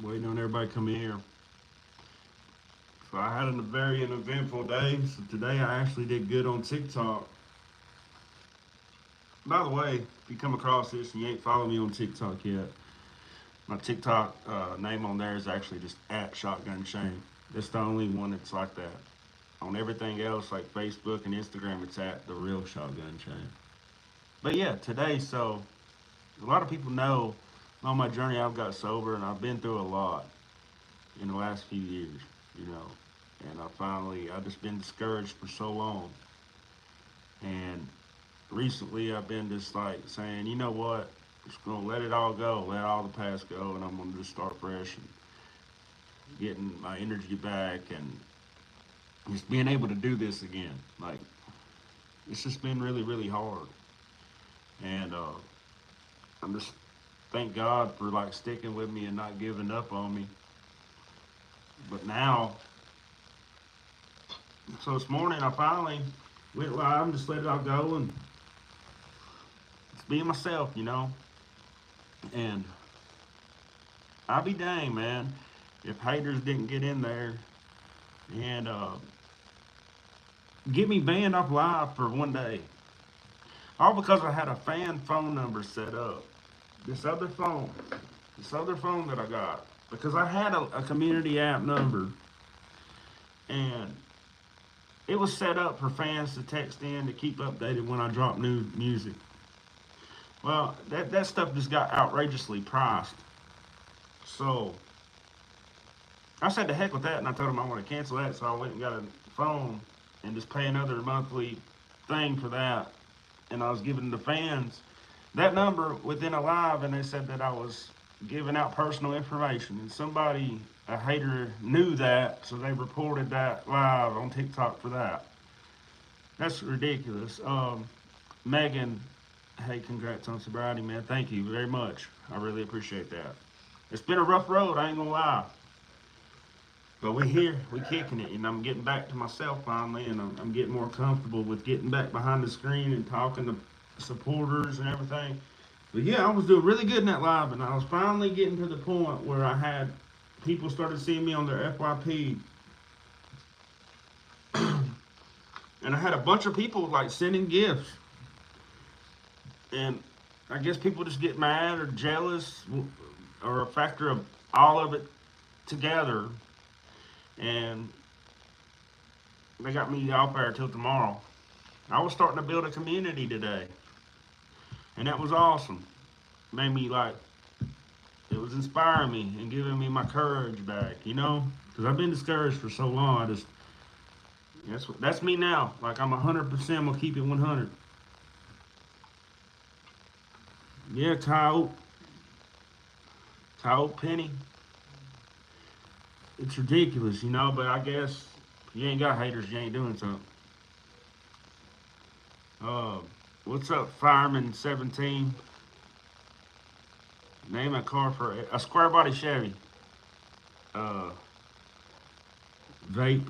Waiting on everybody to come in here. So I had a very uneventful day. So today I actually did good on TikTok. By the way, if you come across this and you ain't following me on TikTok yet, my TikTok name on there is actually just at Shotgun Shane. That's the only one that's like that. On everything else, like Facebook and Instagram, it's at the real Shotgun Shane. But yeah, today, so a lot of people know on my journey I've got sober and I've been through a lot in the last few years, you know. And I just been discouraged for so long. And recently I've been just like saying, you know what, I'm just gonna let it all go, let all the past go, and I'm gonna just start fresh and getting my energy back and just being able to do this again. Like it's just been really, really hard. And I'm just thank God for like sticking with me and not giving up on me. But now, so this morning I finally went live and just let it all go and just being myself, you know. And I'll be dang, man, if haters didn't get in there and get me banned off live for one day. All because I had a fan phone number set up. This other phone, this other phone that I got. Because I had a community app number and it was set up for fans to text in to keep updated when I drop new music. Well, that stuff just got outrageously priced. So I said to heck with that, and I told him I want to cancel that. So I went and got a phone and just pay another monthly thing for that. And I was giving the fans that number within a live, and they said that I was giving out personal information. And somebody, a hater, knew that, so they reported that live on TikTok for that. That's ridiculous. Megan, hey, congrats on sobriety, man. Thank you very much. I really appreciate that. It's been a rough road, I ain't gonna lie. But we're here, we're kicking it, and I'm getting back to myself finally, and I'm getting more comfortable with getting back behind the screen and talking to supporters and everything. But yeah, I was doing really good in that live, and I was finally getting to the point where I had people started seeing me on their FYP, and I had a bunch of people like sending gifts, and I guess people just get mad or jealous, or a factor of all of it together, and they got me out there till tomorrow. I was starting to build a community today, and that was awesome. Made me like it was inspiring me and giving me my courage back, you know, because I've been discouraged for so long. I just that's me now. Like I'm 100%. Gonna keep it 100. Yeah, Kyle Penny. It's ridiculous, you know. But I guess if you ain't got haters, you ain't doing something. Uh, what's up, Fireman 17? Name a car for a square body Chevy. Uh, Vape.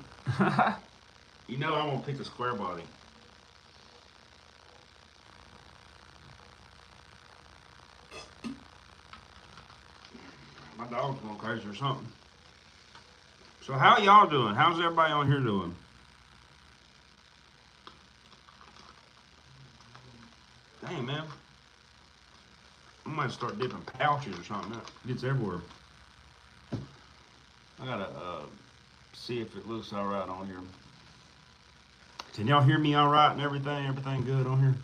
You know I'm gonna pick a square body. My dog's going crazy or something. So how y'all doing? How's everybody on here doing? Dang man, I might start dipping pouches or something. That gets everywhere. I gotta see if it looks all right on here. Can y'all hear me all right and everything? Everything good on here?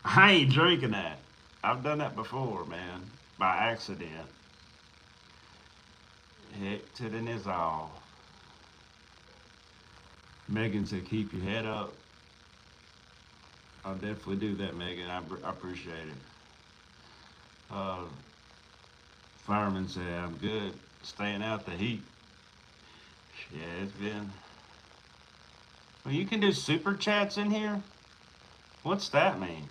I ain't drinking that. I've done that before, man, by accident. Heck to the nizzle. Megan said, "Keep your head up." I'll definitely do that, Megan. I appreciate it. Uh, Fireman said, "I'm good, staying out the heat." Yeah, it's been. Well, you can do super chats in here. What's that mean?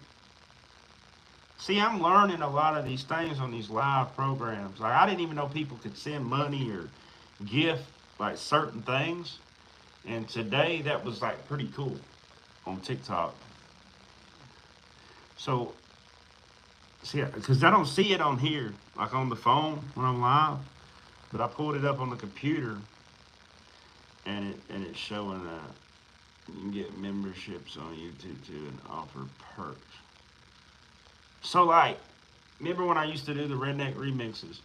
See, I'm learning a lot of these things on these live programs. Like I didn't even know people could send money or gift like certain things. And today that was like pretty cool on TikTok. So, see, because I don't see it on here, like on the phone when I'm live, but I pulled it up on the computer, and it's showing that you can get memberships on YouTube too and offer perks. So like, remember when I used to do the redneck remixes?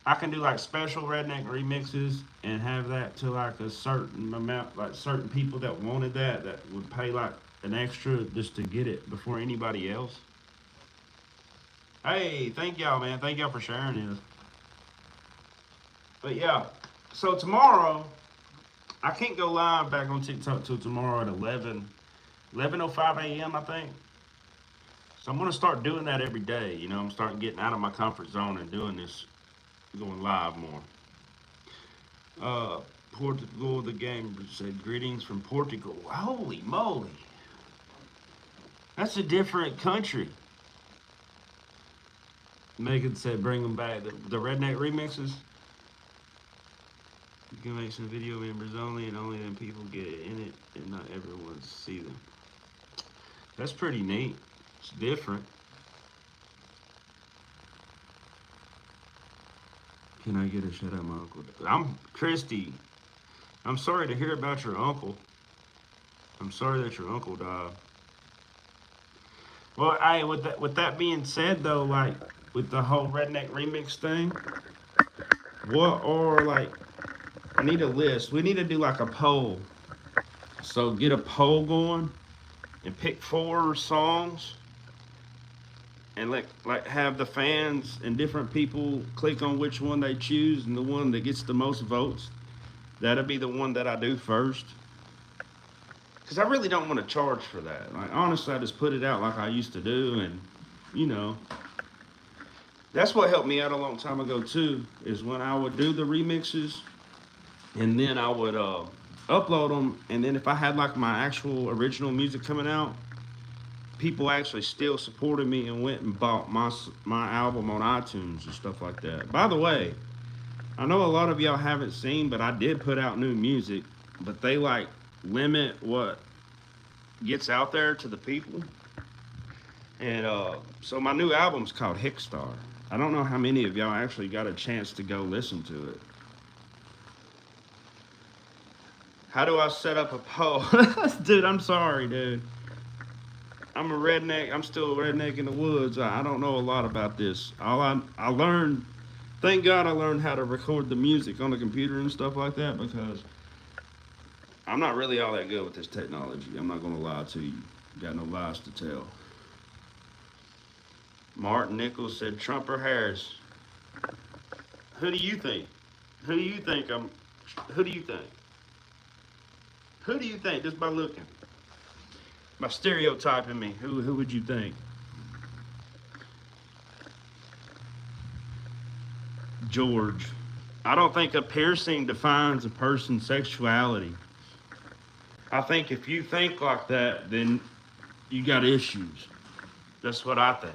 I can do like special redneck remixes and have that to like a certain amount, like certain people that wanted that would pay like an extra just to get it before anybody else. Hey, thank y'all, man. Thank y'all for sharing this. But yeah, so tomorrow I can't go live back on TikTok till tomorrow at 11:05 a.m. I think. So I'm gonna start doing that every day. You know, I'm starting getting out of my comfort zone and doing this, going live more. Portugal, the game said greetings from Portugal. Holy moly, that's a different country. Megan said bring them back. The redneck remixes. You can make some video members only, and only then people get in it, and not everyone see them. That's pretty neat. It's different. Can I get a shout out, my uncle? I'm Christy. I'm sorry to hear about your uncle. I'm sorry that your uncle died. Well, with that being said though, like with the whole redneck remix thing, what are like I need a list. We need to do like a poll. So get a poll going and pick 4 songs and like have the fans and different people click on which one they choose, and the one that gets the most votes, that'll be the one that I do first. Cause I really don't want to charge for that. Like honestly, I just put it out like I used to do, and you know, that's what helped me out a long time ago too. Is when I would do the remixes, and then I would upload them, and then if I had like my actual original music coming out, people actually still supported me and went and bought my album on iTunes and stuff like that. By the way, I know a lot of y'all haven't seen, but I did put out new music, but they like limit what gets out there to the people. And so my new album's called Hickstar. I don't know how many of y'all actually got a chance to go listen to it. How do I set up a poll? Dude, I'm sorry, dude. I'm a redneck. I'm still a redneck in the woods. I don't know a lot about this. I learned, thank God I learned how to record the music on the computer and stuff like that, because I'm not really all that good with this technology. I'm not going to lie to you. Got no lies to tell. Martin Nichols said Trump or Harris. Who do you think? Who do you think who do you think? Who do you think, just by looking? By stereotyping me, who would you think? George. I don't think a piercing defines a person's sexuality. I think if you think like that, then you got issues. That's what I think.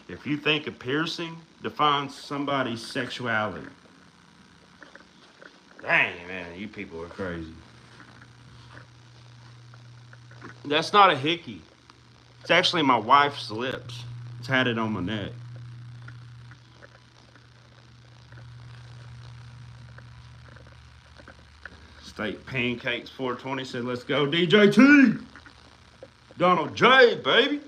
If you think a piercing defines somebody's sexuality. Dang, man, you people are crazy. That's not a hickey. It's actually my wife's lips. It's had it on my neck. Steak Pancakes 420 said, let's go DJT. Donald J, baby.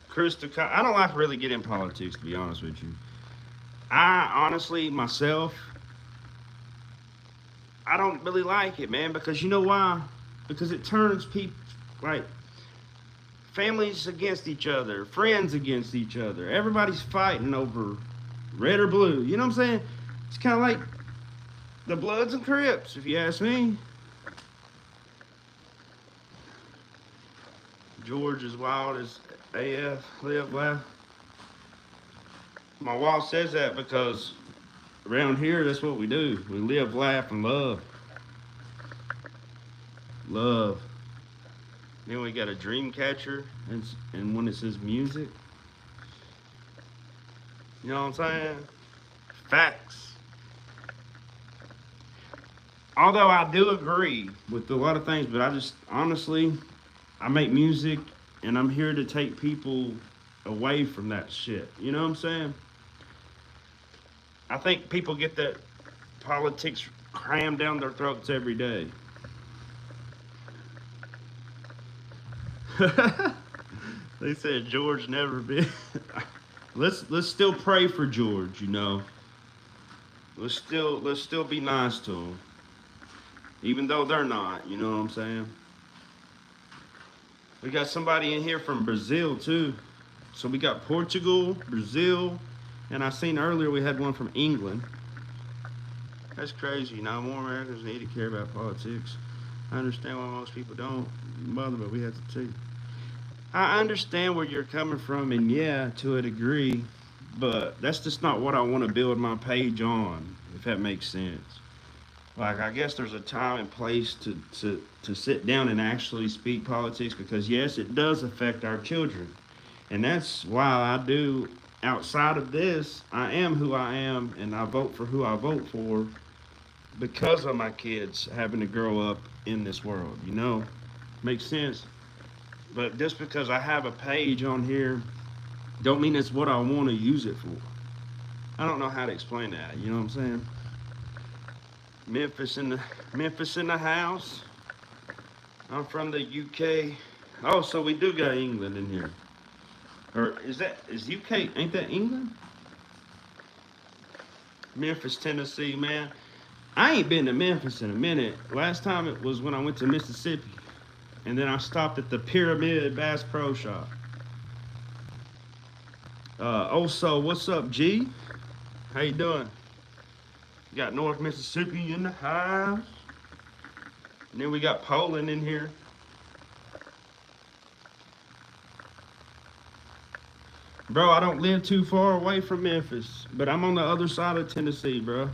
Krista, I don't like to really get in politics, to be honest with you. I honestly, myself, I don't really like it, man, because you know why? Because it turns people, like, families against each other, friends against each other. Everybody's fighting over red or blue. You know what I'm saying? It's kind of like the Bloods and Crips, if you ask me. George is wild as AF, live, laugh. My wife says that because around here, that's what we do. We live, laugh, and love. Love. Then we got a dream catcher, and when it says music, you know what I'm saying? Facts. Although I do agree with a lot of things, but I just honestly, I make music and I'm here to take people away from that shit. You know what I'm saying? I think people get that politics crammed down their throats every day. They said George never been. Let's still pray for George. You know. Let's still be nice to him, even though they're not. You know what I'm saying? We got somebody in here from Brazil too. So we got Portugal, Brazil, and I seen earlier we had one from England. That's crazy. Now more Americans need to care about politics. I understand why most people don't bother, but we have to too. I understand where you're coming from, and yeah, to a degree, but that's just not what I want to build my page on, if that makes sense. Like, I guess there's a time and place to sit down and actually speak politics, because yes, it does affect our children. And that's why I do, outside of this, I am who I am, and I vote for who I vote for because of my kids having to grow up in this world, you know? Makes sense? But just because I have a page on here, don't mean it's what I want to use it for. I don't know how to explain that, you know what I'm saying? Memphis in the house. I'm from the UK. Oh, so we do got England in here. Or is UK, ain't that England? Memphis, Tennessee, man. I ain't been to Memphis in a minute. Last time it was when I went to Mississippi. And then I stopped at the Pyramid Bass Pro Shop. Also, what's up, G? How you doing? Got North Mississippi in the house. And then we got Poland in here. Bro, I don't live too far away from Memphis, but I'm on the other side of Tennessee, bro.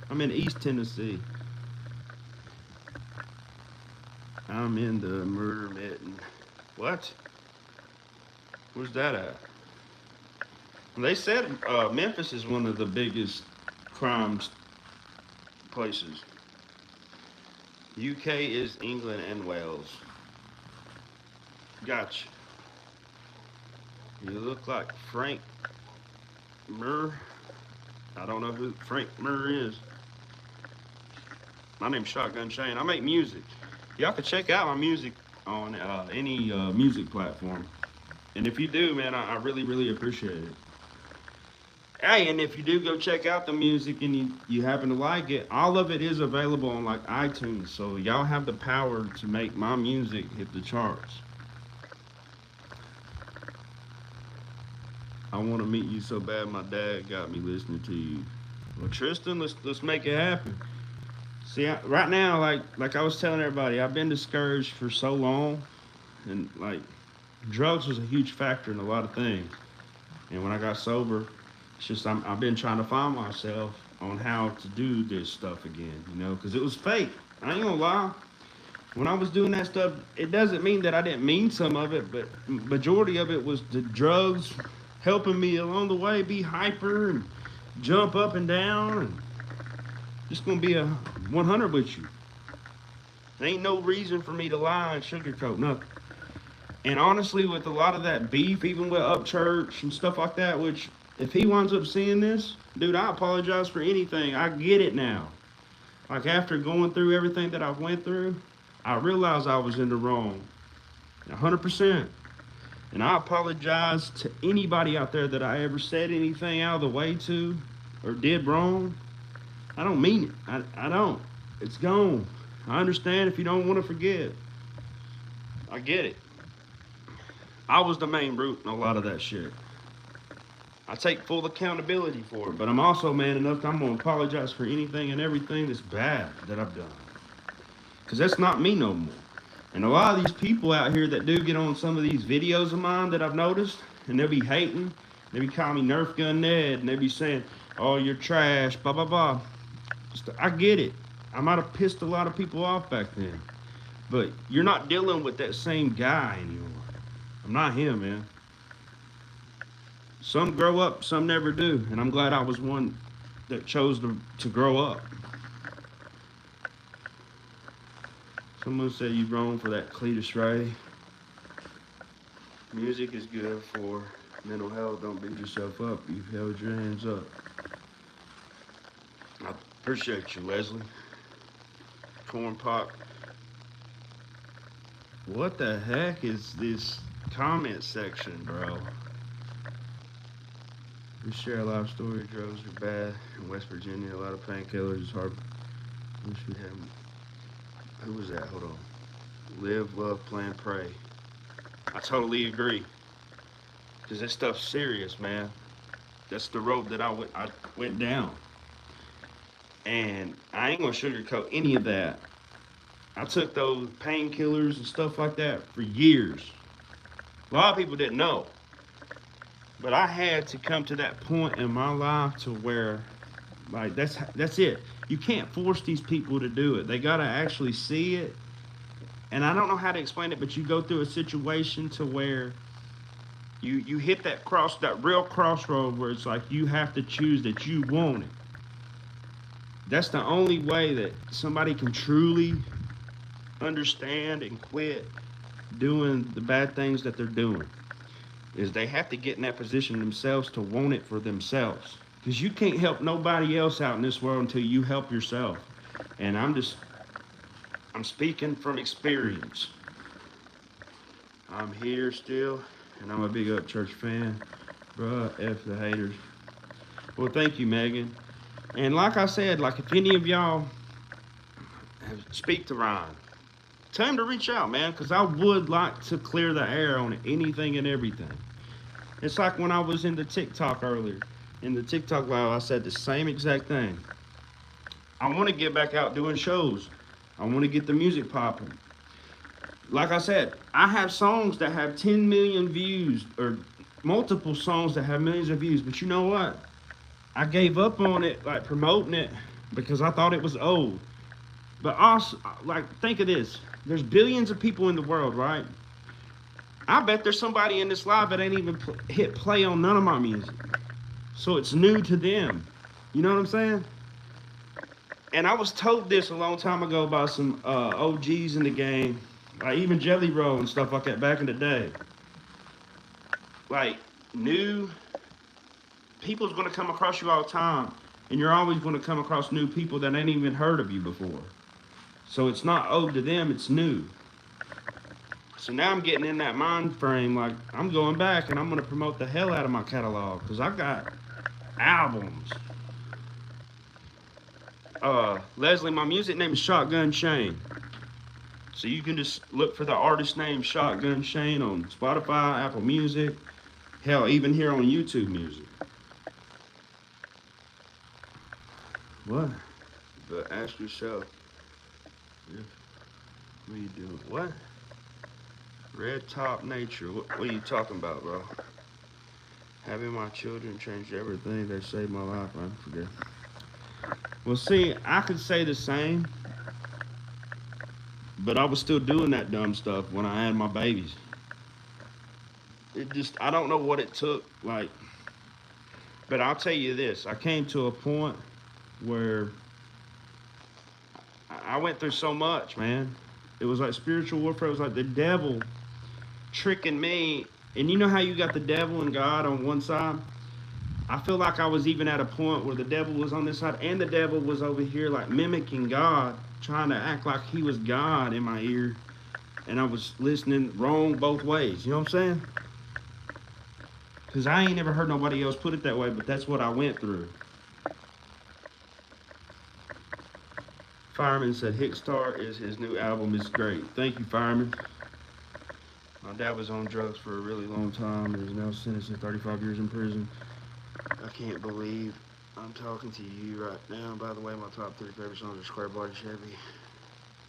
I'm in East Tennessee. I'm in the murder mitten. What? Where's that at? They said Memphis is one of the biggest crimes places. UK is England and Wales. Gotcha. You look like Frank Murr. I don't know who Frank Murr is. My name's Shotgun Shane. I make music. Y'all can check out my music on any music platform. And if you do, man, I really, really appreciate it. Hey, and if you do go check out the music and you happen to like it, all of it is available on like iTunes. So y'all have the power to make my music hit the charts. I want to meet you so bad my dad got me listening to you. Well, Tristan, let's make it happen. See, right now, like I was telling everybody, I've been discouraged for so long, and like drugs was a huge factor in a lot of things. And when I got sober, it's just I've been trying to find myself on how to do this stuff again, you know, because it was fake. I ain't gonna lie. When I was doing that stuff, it doesn't mean that I didn't mean some of it, but majority of it was the drugs helping me along the way be hyper and jump up and down, and just gonna be a 100 with you. There ain't no reason for me to lie and sugarcoat nothing. And honestly, with a lot of that beef, even with Upchurch and stuff like that, which if he winds up seeing this, dude, I apologize for anything. I get it now. Like after going through everything that I've went through, I realized I was in the wrong, 100%. And I apologize to anybody out there that I ever said anything out of the way to or did wrong. I don't mean it. I don't. It's gone. I understand if you don't want to forget. I get it. I was the main root in a lot of that shit. I take full accountability for it, but I'm also man enough that I'm going to apologize for anything and everything that's bad that I've done. Because that's not me no more. And a lot of these people out here that do get on some of these videos of mine that I've noticed, and they'll be hating, they be calling me Nerf Gun Ned, and they be saying, oh, you're trash, blah, blah, blah. I get it. I might have pissed a lot of people off back then. But you're not dealing with that same guy anymore. I'm not him, man. Some grow up, some never do. And I'm glad I was one that chose to grow up. Someone said you've grown for that Cletus Ray. Music is good for mental health. Don't beat yourself up. You've held your hands up. I appreciate you, Leslie. Corn Pop. What the heck is this comment section, bro? We share a lot of stories. Drugs are bad in West Virginia. A lot of painkillers. It's hard. We should have. Who was that? Hold on. Live, love, plan, pray. I totally agree. Because that stuff's serious, man. That's the road that I went down. And I ain't gonna sugarcoat any of that. I took those painkillers and stuff like that for years. A lot of people didn't know. But I had to come to that point in my life to where, like, that's it. You can't force these people to do it. They gotta actually see it. And I don't know how to explain it, but you go through a situation to where you hit that real crossroad where it's like you have to choose that you want it. That's the only way that somebody can truly understand and quit doing the bad things that they're doing, is they have to get in that position themselves to want it for themselves. Because you can't help nobody else out in this world until you help yourself. And I'm speaking from experience. I'm here still, and I'm a big Upchurch fan. Bruh, F the haters. Well, thank you, Megan. And like I said, like if any of y'all speak to Ryan, tell him to reach out, man, because I would like to clear the air on anything and everything. It's like when I was in the TikTok earlier. In the TikTok live, I said the same exact thing. I want to get back out doing shows. I want to get the music popping. Like I said, I have songs that have 10 million views, or multiple songs that have millions of views. But you know what? I gave up on it, like promoting it, because I thought it was old. But also, like, think of this. There's billions of people in the world, right? I bet there's somebody in this live that ain't even hit play on none of my music. So it's new to them. You know what I'm saying? And I was told this a long time ago by some OGs in the game, like even Jelly Roll and stuff like that back in the day. Like, new people's gonna come across you all the time, and you're always gonna come across new people that ain't even heard of you before. So it's not old to them, it's new. So now I'm getting in that mind frame, like I'm going back and I'm gonna promote the hell out of my catalog, because I got albums. Leslie, my music name is Shotgun Shane. So you can just look for the artist name Shotgun Shane on Spotify, Apple Music, hell, even here on YouTube Music. What? But ask yourself, what are you doing? What? Red Top Nature. What are you talking about, bro? Having my children changed everything. They saved my life. I forget. Well, see, I could say the same, but I was still doing that dumb stuff when I had my babies. It just, I don't know what it took, like, but I'll tell you this. I came to a point where I went through so much, man. It was like spiritual warfare. It was like the devil tricking me. And you know how you got the devil and God on one side? I feel like I was even at a point where the devil was on this side and the devil was over here like mimicking God, trying to act like he was God in my ear. And I was listening wrong both ways. You know what I'm saying? Because I ain't never heard nobody else put it that way, but that's what I went through. Fireman said Hickstar is his new album is great. Thank you, Fireman. My dad was on drugs for a really long time and is now sentenced to 35 years in prison. I can't believe I'm talking to you right now. By the way, my top 3 favorite songs are Square Body Chevy,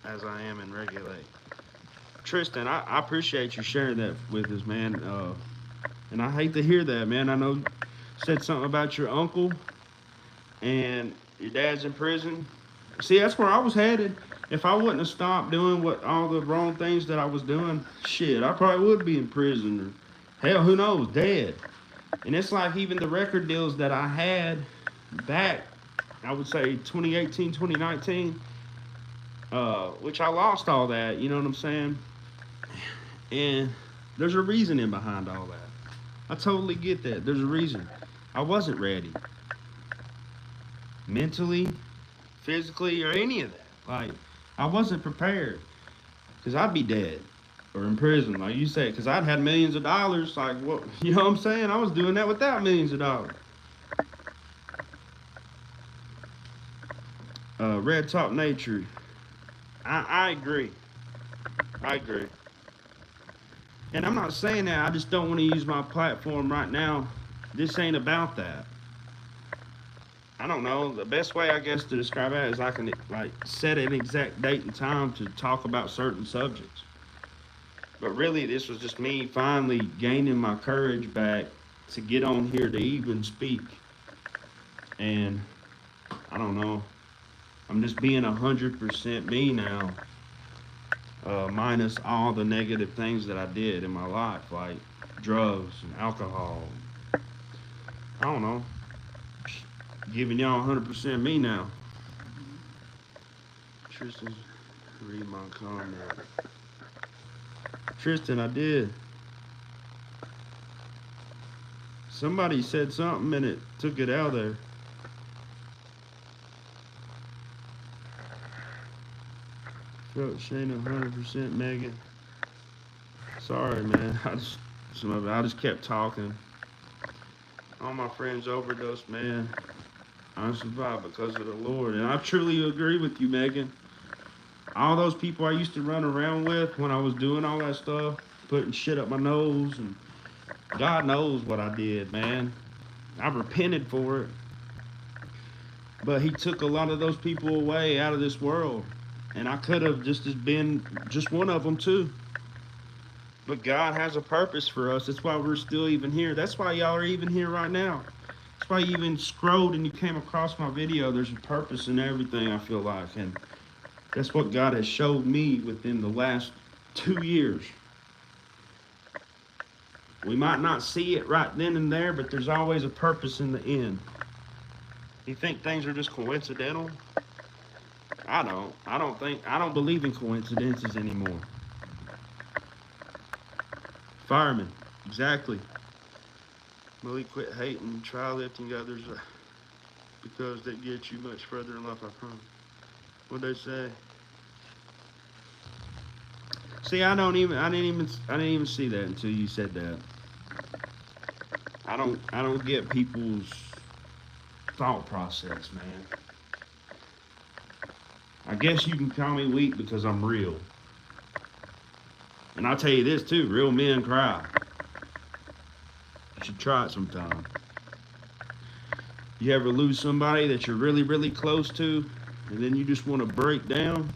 As I Am, and Regulate. Tristan, I appreciate you sharing that with us, man. And I hate to hear that, man. I know you said something about your uncle and your dad's in prison. See, that's where I was headed. If I wouldn't have stopped doing all the wrong things that I was doing, shit, I probably would be in prison or, hell, who knows, dead. And it's like even the record deals that I had back, I would say 2018, 2019, which I lost all that, you know what I'm saying? And There's a reasoning behind all that. I totally get that. There's a reason. I wasn't ready. Mentally, physically, or any of that. Like, I wasn't prepared. Because I'd be dead. Or in prison, like you said. Because I'd had millions of dollars. Like, what? You know what I'm saying? I was doing that without millions of dollars. Red Top Nature. I agree. I agree. And I'm not saying that. I just don't want to use my platform right now. This ain't about that. I don't know. The best way, I guess, to describe it is I can like set an exact date and time to talk about certain subjects. But really, this was just me finally gaining my courage back to get on here to even speak. And I don't know. I'm just being 100% me now. Minus all the negative things that I did in my life, like drugs and alcohol. I don't know. Giving y'all 100% me now. Tristan, read my comment. Tristan, I did. Somebody said something and it took it out there. Felt Shayna 100% Megan. Sorry, man. I just kept talking. All my friends overdosed, man. I survived because of the Lord. And I truly agree with you, Megan. All those people I used to run around with when I was doing all that stuff, putting shit up my nose, and God knows what I did, man. I repented for it. But he took a lot of those people away out of this world. And I could have just been just one of them too. But God has a purpose for us. That's why we're still even here. That's why y'all are even here right now. That's why you even scrolled and you came across my video. There's a purpose in everything, I feel like. And that's what God has showed me within the last 2 years. We might not see it right then and there, but there's always a purpose in the end. You think things are just coincidental? I don't believe in coincidences anymore. Fireman, exactly. Really quit hating, try lifting others because that gets you much further in life, I promise. What'd they say? See, I didn't even see that until you said that. I don't get people's thought process, man. I guess you can call me weak because I'm real. And I'll tell you this too, real men cry. You should try it sometime. You ever lose somebody that you're really, really close to, and then you just want to break down?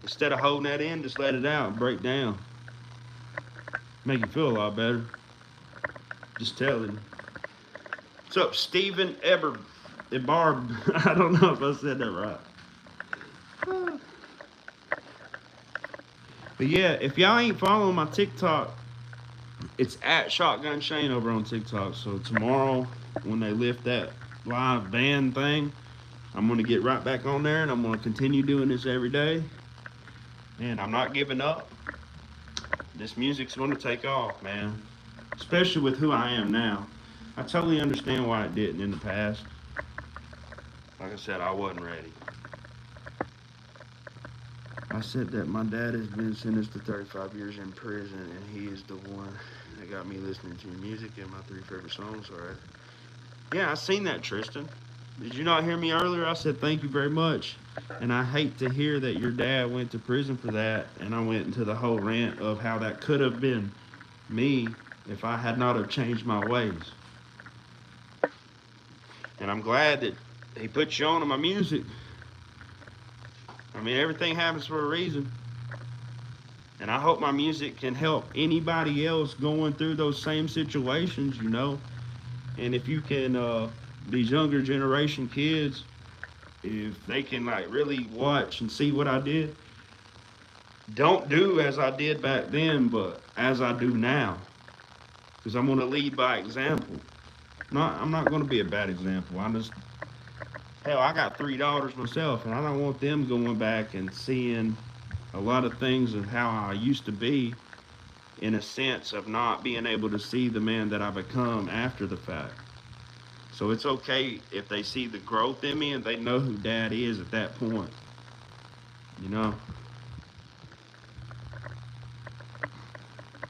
Instead of holding that in, just let it out and break down. Make you feel a lot better. Just tell him. What's up, Stephen Eberb? I don't know if I said that right. But yeah, if y'all ain't following my TikTok, it's at Shotgun Shane over on TikTok. So tomorrow, when they lift that live band thing, I'm going to get right back on there and I'm going to continue doing this every day. And I'm not giving up. This music's going to take off, man. Especially with who I am now. I totally understand why it didn't in the past. Like I said, I wasn't ready. I said that my dad has been sentenced to 35 years in prison, and he is the one that got me listening to your music and my 3 favorite songs, alright? Yeah, I seen that, Tristan. Did you not hear me earlier? I said thank you very much. And I hate to hear that your dad went to prison for that, and I went into the whole rant of how that could have been me if I had not have changed my ways. And I'm glad that he put you on to my music. I mean, everything happens for a reason. And I hope my music can help anybody else going through those same situations, you know. And if you can, these younger generation kids, if they can like really watch and see what I did, don't do as I did back then, but as I do now. Because I'm going to lead by example. I'm not going to be a bad example. Hell, I got 3 daughters myself, and I don't want them going back and seeing a lot of things of how I used to be in a sense of not being able to see the man that I become after the fact. So it's okay if they see the growth in me and they know who Dad is at that point. You know?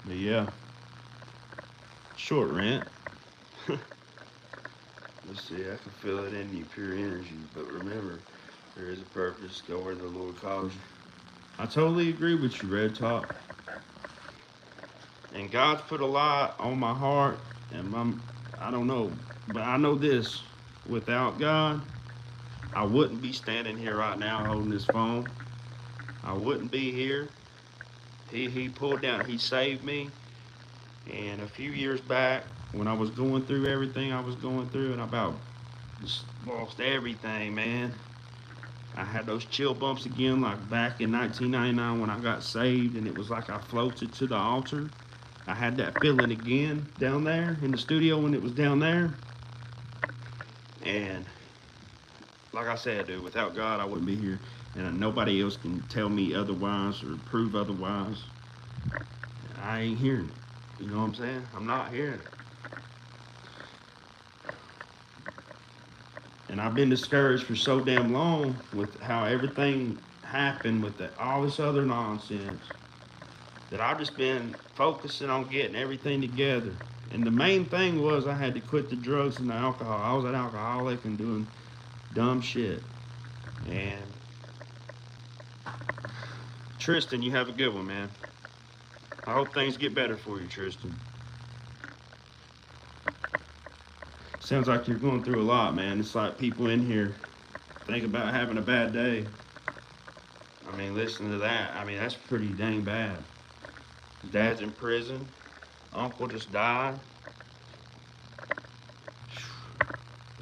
But yeah. Short rant. Let's see, I can feel it in you, pure energy. But remember, there is a purpose. Go where the Lord calls you. I totally agree with you, Red Top. And God's put a lot on my heart, and I don't know, but I know this: without God, I wouldn't be standing here right now holding this phone. I wouldn't be here. He pulled down. He saved me. And a few years back, when I was going through everything I was going through, and I about just lost everything, man. I had those chill bumps again, like back in 1999 when I got saved, and it was like I floated to the altar. I had that feeling again down there in the studio when it was down there. And like I said, dude, without God, I wouldn't be here. And nobody else can tell me otherwise or prove otherwise. I ain't hearing it. You know what I'm saying? I'm not hearing it. And I've been discouraged for so damn long with how everything happened with all this other nonsense that I've just been focusing on getting everything together. And the main thing was I had to quit the drugs and the alcohol. I was an alcoholic and doing dumb shit. And Tristan, you have a good one, man. I hope things get better for you, Tristan. Sounds like you're going through a lot, man. It's like people in here think about having a bad day. I mean, listen to that. I mean, that's pretty dang bad. Dad's in prison. Uncle just died.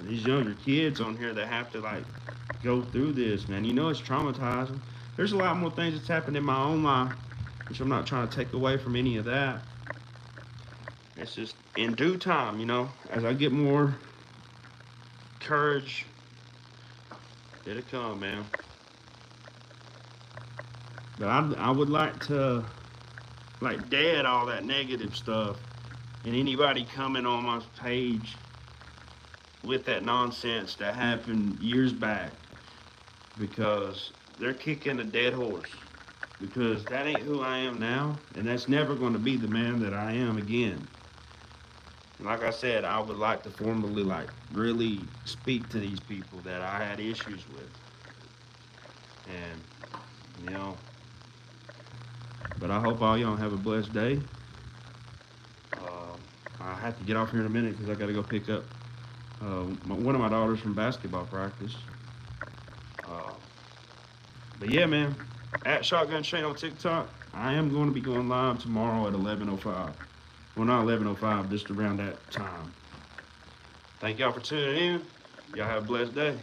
These younger kids on here that have to like go through this, man. You know it's traumatizing. There's a lot more things that's happened in my own life, which I'm not trying to take away from any of that. It's just in due time, you know, as I get more courage, it'll come, man. But I would like to, like, dead all that negative stuff and anybody coming on my page with that nonsense that happened years back, because they're kicking a dead horse, because that ain't who I am now, and that's never going to be the man that I am again. And like I said, I would like to formally, like, really speak to these people that I had issues with. And, you know, but I hope all y'all have a blessed day. I have to get off here in a minute because I got to go pick up one of my daughters from basketball practice. But yeah, man, at Shotgun Shane on TikTok, I am going to be going live tomorrow at 11:05. Well, not 11:05, just around that time. Thank y'all for tuning in. Y'all have a blessed day.